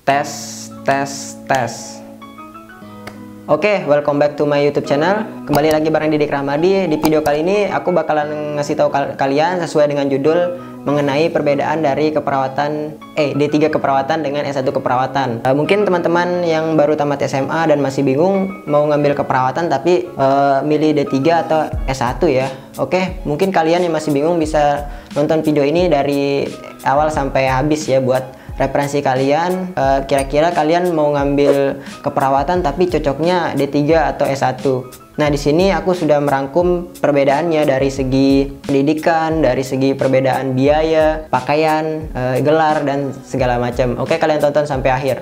Tes, tes, tes. Oke, welcome back to my YouTube channel. Kembali lagi bareng Didik Rahmadi. Di video kali ini aku bakalan ngasih tahu kalian sesuai dengan judul mengenai perbedaan dari keperawatan D3 keperawatan dengan S1 keperawatan. Mungkin teman-teman yang baru tamat SMA dan masih bingung mau ngambil keperawatan tapi milih D3 atau S1 ya. Oke, mungkin kalian yang masih bingung bisa nonton video ini dari awal sampai habis ya buat referensi kalian. Kira-kira kalian mau ngambil keperawatan tapi cocoknya D3 atau S1. Nah, di sini aku sudah merangkum perbedaannya dari segi pendidikan, dari segi perbedaan biaya, pakaian, gelar dan segala macam. Oke, kalian tonton sampai akhir.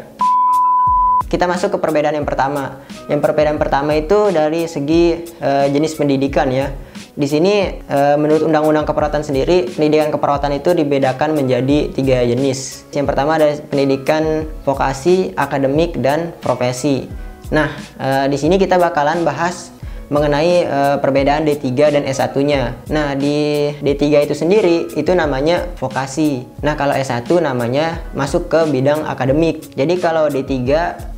Kita masuk ke perbedaan yang pertama. Yang perbedaan pertama itu dari segi jenis pendidikan ya. Di sini menurut Undang-Undang Keperawatan sendiri, pendidikan keperawatan itu dibedakan menjadi 3 jenis. Yang pertama ada pendidikan vokasi, akademik, dan profesi. Nah, di sini kita bakalan bahas mengenai perbedaan D3 dan S1-nya. Nah, di D3 itu sendiri itu namanya vokasi. Nah, kalau S1 namanya masuk ke bidang akademik. Jadi kalau D3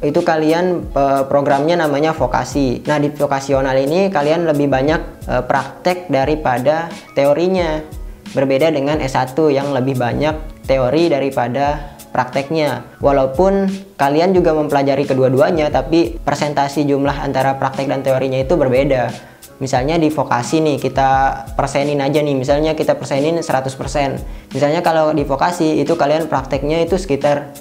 itu kalian programnya namanya vokasi. Nah, di vokasional ini kalian lebih banyak praktek daripada teorinya. Berbeda dengan S1 yang lebih banyak teori daripada prakteknya. Walaupun kalian juga mempelajari kedua-duanya, tapi persentasi jumlah antara praktek dan teorinya itu berbeda. Misalnya di vokasi nih, kita persenin aja nih, misalnya kita persenin 100%. Misalnya kalau di vokasi itu kalian prakteknya itu sekitar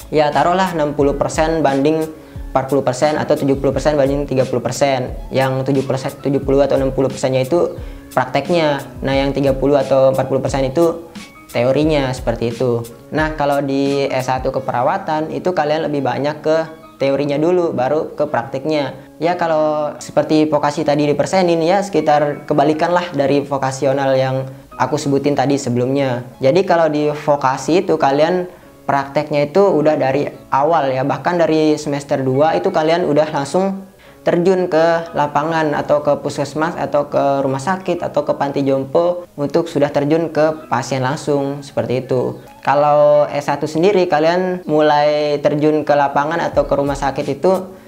ya taruhlah 60% banding 40% atau 70% banding 30%. Yang 70 atau 60%-nya itu prakteknya. Nah, yang 30 atau 40% itu teorinya, seperti itu. Nah, kalau di S1 keperawatan itu kalian lebih banyak ke teorinya dulu baru ke praktiknya. Ya kalau seperti vokasi tadi di persenin ya sekitar kebalikan lah dari vokasional yang aku sebutin tadi sebelumnya. Jadi kalau di vokasi itu kalian prakteknya itu udah dari awal ya, bahkan dari semester 2 itu kalian udah langsung terjun ke lapangan atau ke puskesmas atau ke rumah sakit atau ke panti jompo untuk sudah terjun ke pasien langsung, seperti itu. Kalau S1 sendiri kalian mulai terjun ke lapangan atau ke rumah sakit itu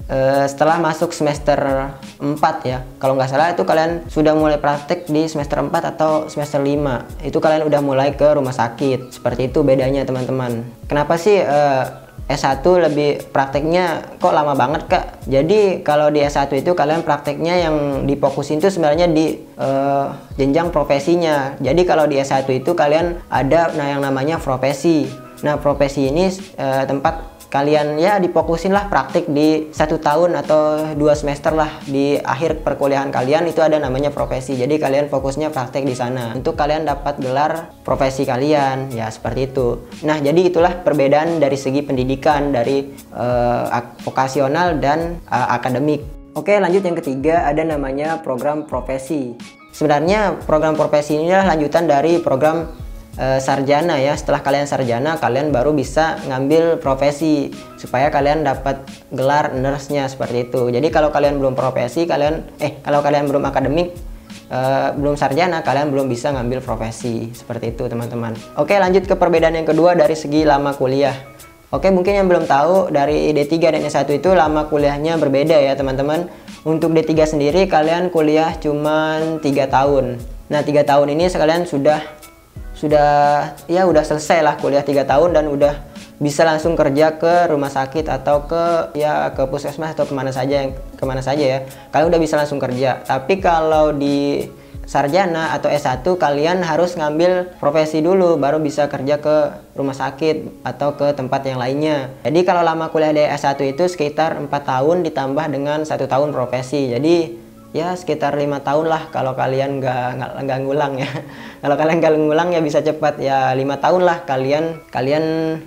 setelah masuk semester 4 ya. Kalau nggak salah itu kalian sudah mulai praktek di semester 4 atau semester 5. Itu kalian udah mulai ke rumah sakit. Seperti itu bedanya teman-teman. Kenapa sih S1 lebih prakteknya kok lama banget kak? Jadi kalau di S1 itu kalian prakteknya yang difokusin itu sebenarnya di jenjang profesinya. Jadi kalau di S1 itu kalian ada yang namanya profesi. Nah, profesi ini tempat kalian ya difokusin lah praktik di 1 tahun atau 2 semester lah di akhir perkuliahan kalian itu ada namanya profesi. Jadi kalian fokusnya praktik di sana untuk kalian dapat gelar profesi kalian ya, seperti itu. Nah, jadi itulah perbedaan dari segi pendidikan dari vokasional dan akademik. Oke, lanjut yang ketiga ada namanya program profesi. Sebenarnya program profesi ini adalah lanjutan dari program sarjana ya. Setelah kalian sarjana kalian baru bisa ngambil profesi supaya kalian dapat gelar nurse-nya, seperti itu. Jadi kalau kalian belum profesi kalau kalian belum akademik, belum sarjana, kalian belum bisa ngambil profesi, seperti itu teman-teman. Oke, lanjut ke perbedaan yang kedua dari segi lama kuliah. Oke, mungkin yang belum tahu dari D3 dan S1 itu lama kuliahnya berbeda ya teman-teman. Untuk D3 sendiri kalian kuliah cuman 3 tahun. Nah, 3 tahun ini sekalian sudah selesai lah kuliah 3 tahun dan udah bisa langsung kerja ke rumah sakit atau ke puskesmas atau kemana saja ya, kalian udah bisa langsung kerja. Tapi kalau di sarjana atau S1 kalian harus ngambil profesi dulu baru bisa kerja ke rumah sakit atau ke tempat yang lainnya. Jadi kalau lama kuliah di S1 itu sekitar 4 tahun ditambah dengan 1 tahun profesi, jadi ya sekitar 5 tahun lah kalau kalian nggak ngulang ya. Kalau kalian nggak ngulang ya bisa cepat ya 5 tahun lah kalian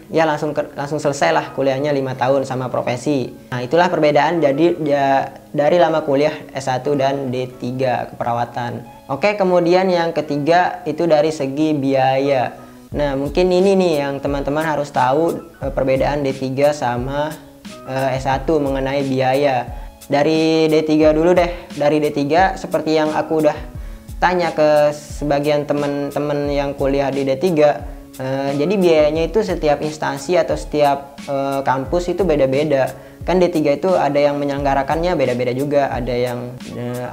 ya langsung selesai lah kuliahnya 5 tahun sama profesi. Nah, itulah perbedaan jadi ya dari lama kuliah S1 dan D3 keperawatan. Oke, kemudian yang ketiga itu dari segi biaya. Nah, mungkin ini nih yang teman-teman harus tahu perbedaan D3 sama S1 mengenai biaya. Dari D3 dulu deh. Dari D3 seperti yang aku udah tanya ke sebagian teman-teman yang kuliah di D3, Jadi biayanya itu setiap instansi atau setiap kampus itu beda-beda. Kan D3 itu ada yang menyelenggarakannya beda-beda juga. Ada yang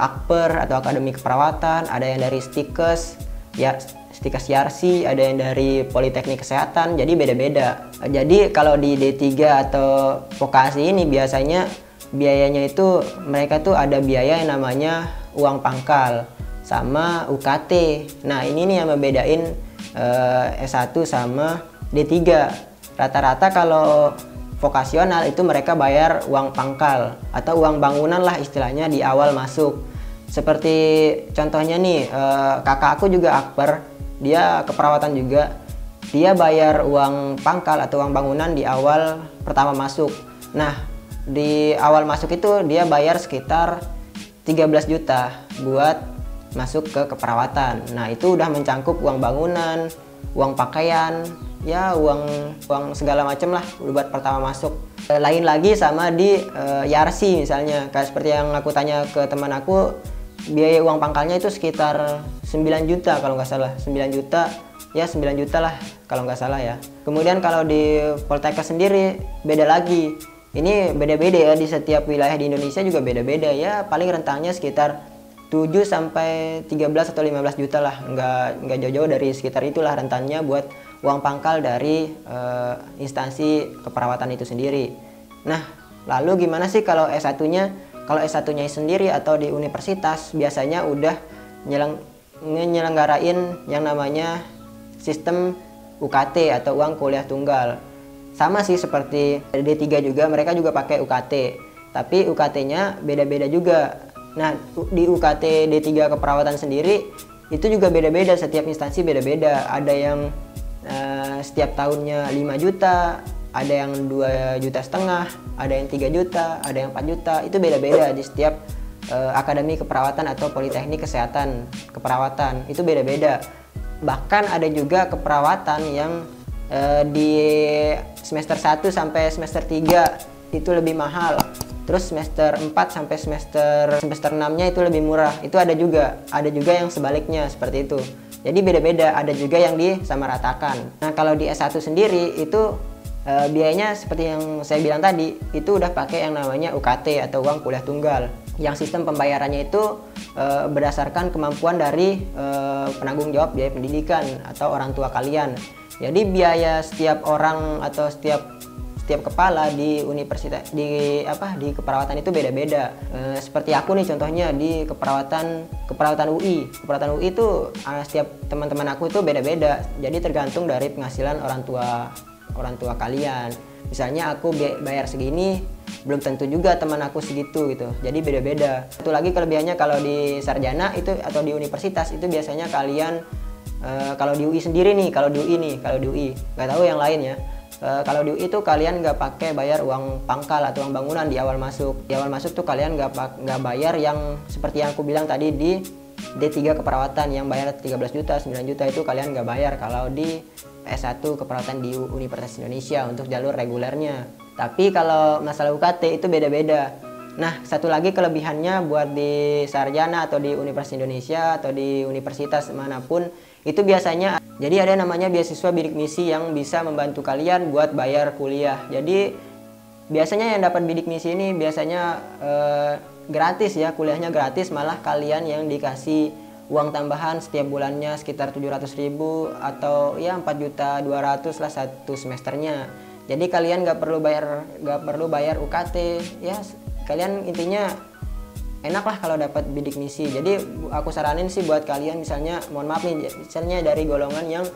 Akper atau Akademi Keperawatan, ada yang dari Stikes, ya Stikes Yarsi, ada yang dari Politeknik Kesehatan. Jadi beda-beda. Jadi kalau di D3 atau vokasi ini biasanya biayanya itu mereka tuh ada biaya yang namanya uang pangkal sama UKT. Nah, ini nih yang membedain S1 sama D3. Rata-rata kalau vokasional itu mereka bayar uang pangkal atau uang bangunan lah istilahnya di awal masuk. Seperti contohnya nih, kakak aku juga Akper, dia keperawatan juga. Dia bayar uang pangkal atau uang bangunan di awal pertama masuk. Nah, di awal masuk itu dia bayar sekitar 13 juta buat masuk ke keperawatan. Nah, itu udah mencangkup uang bangunan, uang pakaian, ya uang segala macam lah buat pertama masuk. Lain lagi sama di Yarsi misalnya, kayak seperti yang aku tanya ke teman aku, biaya uang pangkalnya itu sekitar 9 juta kalau nggak salah, 9 juta, ya 9 juta lah kalau nggak salah ya. Kemudian kalau di Poltekkes sendiri beda lagi. Ini beda-beda ya, di setiap wilayah di Indonesia juga beda-beda ya, paling rentangnya sekitar 7 sampai 13 atau 15 juta lah, nggak jauh-jauh dari sekitar itulah rentannya buat uang pangkal dari instansi keperawatan itu sendiri. Nah, lalu gimana sih kalau S1-nya? Kalau S1-nya sendiri atau di universitas biasanya udah nyelenggarain yang namanya sistem UKT atau uang kuliah tunggal. Sama sih seperti D3 juga, mereka juga pakai UKT, tapi UKT-nya beda-beda juga. Nah, di UKT D3 keperawatan sendiri itu juga beda-beda, setiap instansi beda-beda. Ada yang setiap tahunnya 5 juta, ada yang 2,5 juta, ada yang 3 juta, ada yang 4 juta. Itu beda-beda di setiap akademi keperawatan atau politeknik kesehatan keperawatan. Itu beda-beda. Bahkan ada juga keperawatan yang di semester 1 sampai semester 3 itu lebih mahal. Terus semester 4 sampai semester 6-nya itu lebih murah. Itu ada juga yang sebaliknya seperti itu. Jadi beda-beda, ada juga yang disamaratakan. Nah, kalau di S1 sendiri itu biayanya seperti yang saya bilang tadi, itu udah pakai yang namanya UKT atau uang kuliah tunggal. Yang sistem pembayarannya itu berdasarkan kemampuan dari penanggung jawab biaya pendidikan atau orang tua kalian. Jadi biaya setiap orang atau setiap kepala di universitas di keperawatan itu beda-beda. Seperti aku nih contohnya di keperawatan UI. Keperawatan UI itu setiap teman-teman aku itu beda-beda. Jadi tergantung dari penghasilan orang tua kalian. Misalnya aku bayar segini, belum tentu juga teman aku segitu gitu. Jadi beda-beda. Satu lagi kelebihannya kalau di sarjana itu atau di universitas itu biasanya kalian kalau di UI sendiri nih, kalau di UI nggak tahu yang lain ya. Kalau di UI itu kalian nggak pakai bayar uang pangkal atau uang bangunan di awal masuk. Di awal masuk tuh kalian nggak bayar yang seperti yang aku bilang tadi di D3 keperawatan yang bayar 13 juta, 9 juta itu kalian nggak bayar kalau di S1 keperawatan di Universitas Indonesia untuk jalur regulernya. Tapi kalau masalah UKT itu beda-beda. Nah, satu lagi kelebihannya buat di sarjana atau di Universitas Indonesia atau di universitas manapun itu biasanya jadi ada namanya beasiswa bidik misi yang bisa membantu kalian buat bayar kuliah. Jadi biasanya yang dapat bidik misi ini biasanya gratis ya, kuliahnya gratis, malah kalian yang dikasih uang tambahan setiap bulannya sekitar 700.000 atau ya 4.200.000 lah satu semesternya. Jadi kalian nggak perlu bayar UKT ya, kalian intinya enak lah kalau dapat bidik misi. Jadi aku saranin sih buat kalian misalnya, mohon maaf nih, misalnya dari golongan yang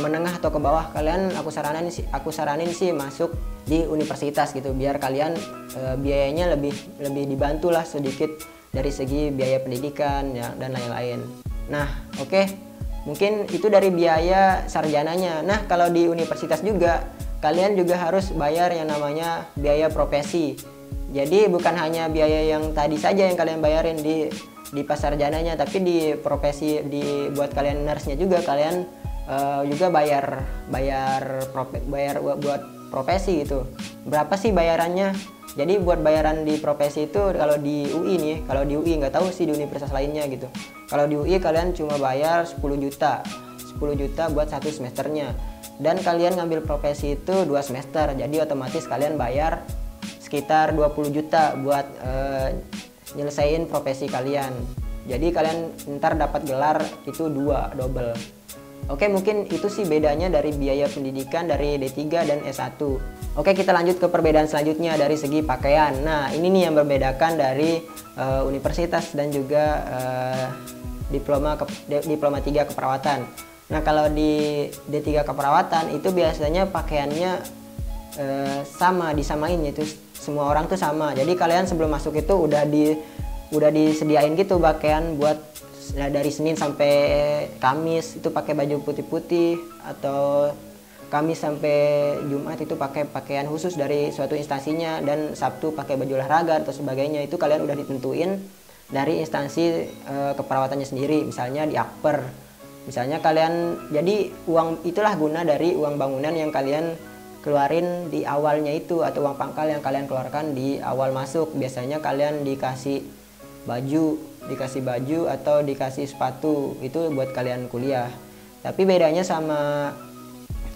menengah atau ke bawah, aku saranin sih masuk di universitas gitu, biar kalian biayanya lebih dibantu lah sedikit dari segi biaya pendidikan ya, dan lain-lain. Nah, oke. Mungkin itu dari biaya sarjananya. Nah, kalau di universitas juga kalian juga harus bayar yang namanya biaya profesi. Jadi bukan hanya biaya yang tadi saja yang kalian bayarin di pas sarjananya, tapi di profesi buat kalian nurse-nya juga kalian juga bayar buat profesi gitu. Berapa sih bayarannya? Jadi buat bayaran di profesi itu kalau di UI nih, kalau di UI nggak tahu sih di universitas lainnya gitu. Kalau di UI kalian cuma bayar 10 juta 10 juta buat 1 semesternya. Dan kalian ngambil profesi itu 2 semester, jadi otomatis kalian bayar sekitar 20 juta buat nyelesain profesi kalian. Jadi kalian ntar dapat gelar itu 2 double. Oke, mungkin itu sih bedanya dari biaya pendidikan dari D3 dan S1. Oke, kita lanjut ke perbedaan selanjutnya dari segi pakaian. Nah, ini nih yang membedakan dari universitas dan juga diploma 3 keperawatan. Nah, kalau di D3 keperawatan itu biasanya pakaiannya sama, disamain, yaitu semua orang tuh sama. Jadi kalian sebelum masuk itu udah disediain gitu pakaian buat dari Senin sampai Kamis itu pakai baju putih-putih, atau Kamis sampai Jumat itu pakai pakaian khusus dari suatu instansinya, dan Sabtu pakai baju olahraga atau sebagainya. Itu kalian udah ditentuin dari instansi keperawatannya sendiri, misalnya di Akper. Misalnya kalian, jadi uang itulah guna dari uang bangunan yang kalian keluarin di awalnya itu, atau uang pangkal yang kalian keluarkan di awal masuk. Biasanya kalian dikasih baju atau dikasih sepatu, itu buat kalian kuliah. Tapi bedanya sama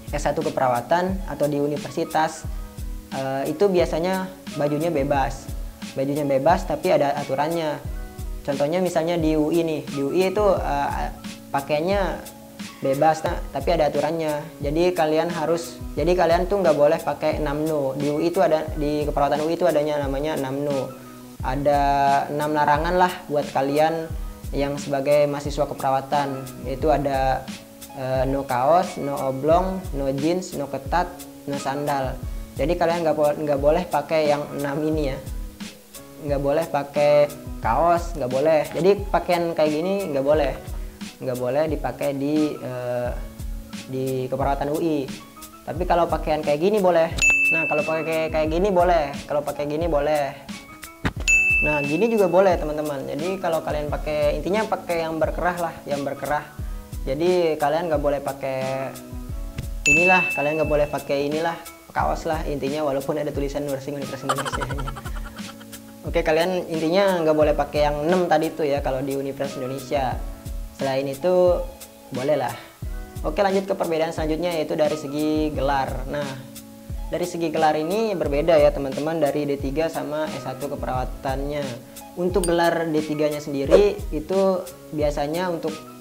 S1 keperawatan atau di universitas, itu biasanya bajunya bebas tapi ada aturannya. Contohnya misalnya di UI nih, di UI itu pakainya bebas, tapi ada aturannya. Jadi kalian tuh nggak boleh pakai 6 no. Di UI itu ada, di keperawatan UI itu adanya namanya 6 no. Ada 6 larangan lah buat kalian yang sebagai mahasiswa keperawatan, yaitu ada no kaos, no oblong, no jeans, no ketat, no sandal. Jadi kalian nggak boleh pakai yang 6 ini ya, nggak boleh pakai kaos, nggak boleh. Jadi pakaian kayak gini nggak boleh dipakai di keperawatan UI. Tapi kalau pakaian kayak gini boleh. Nah, kalau pakai kayak gini boleh, kalau pakai gini boleh. Nah, gini juga boleh teman-teman. Jadi kalau kalian pakai, intinya pakai yang berkerah lah, yang berkerah. Jadi kalian nggak boleh pakai inilah, kalian nggak boleh pakai inilah, kaos lah intinya, walaupun ada tulisan Nursing Universitas Indonesia. Oke, kalian intinya nggak boleh pakai yang 6 tadi tuh ya kalau di Universitas Indonesia. Selain itu boleh lah. Oke, lanjut ke perbedaan selanjutnya, yaitu dari segi gelar. Nah, dari segi gelar ini berbeda ya teman-teman dari D3 sama S1 keperawatannya. Untuk gelar D3-nya sendiri itu biasanya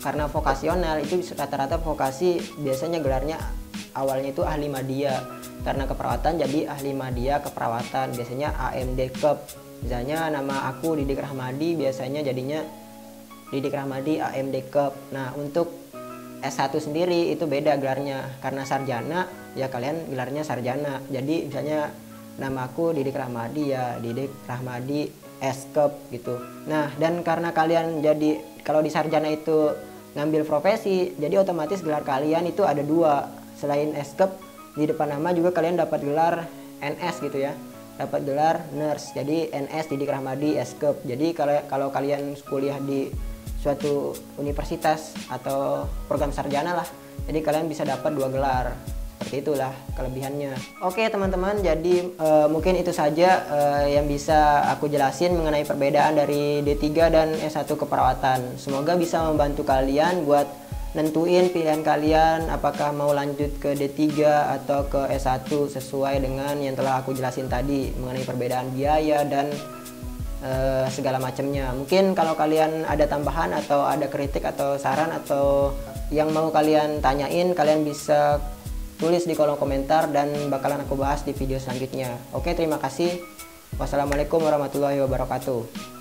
karena vokasional, itu rata-rata vokasi biasanya gelarnya awalnya itu ahli madya. Karena keperawatan jadi ahli madya keperawatan, biasanya AMD Kep. Misalnya nama aku Didik Rahmadi, biasanya jadinya Didik Rahmadi AMD Kep. Nah, untuk S1 sendiri itu beda gelarnya, karena sarjana ya kalian gelarnya sarjana. Jadi misalnya nama aku Didik Rahmadi ya Didik Rahmadi S-Kep gitu. Nah, dan karena kalian jadi kalau di sarjana itu ngambil profesi, jadi otomatis gelar kalian itu ada 2. Selain S-Kep, di depan nama juga kalian dapat gelar NS gitu ya, dapat gelar nurse. Jadi NS Didik Rahmadi S-Kep. Jadi kalau kalian kuliah di suatu universitas atau program sarjana lah, jadi kalian bisa dapat 2 gelar. Seperti itulah kelebihannya. Oke teman-teman, jadi mungkin itu saja yang bisa aku jelasin mengenai perbedaan dari D3 dan S1 keperawatan. Semoga bisa membantu kalian buat nentuin pilihan kalian apakah mau lanjut ke D3 atau ke S1 sesuai dengan yang telah aku jelasin tadi mengenai perbedaan biaya dan segala macamnya. Mungkin kalau kalian ada tambahan atau ada kritik atau saran atau yang mau kalian tanyain, kalian bisa tulis di kolom komentar dan bakalan aku bahas di video selanjutnya. Oke, terima kasih. Wassalamualaikum warahmatullahi wabarakatuh.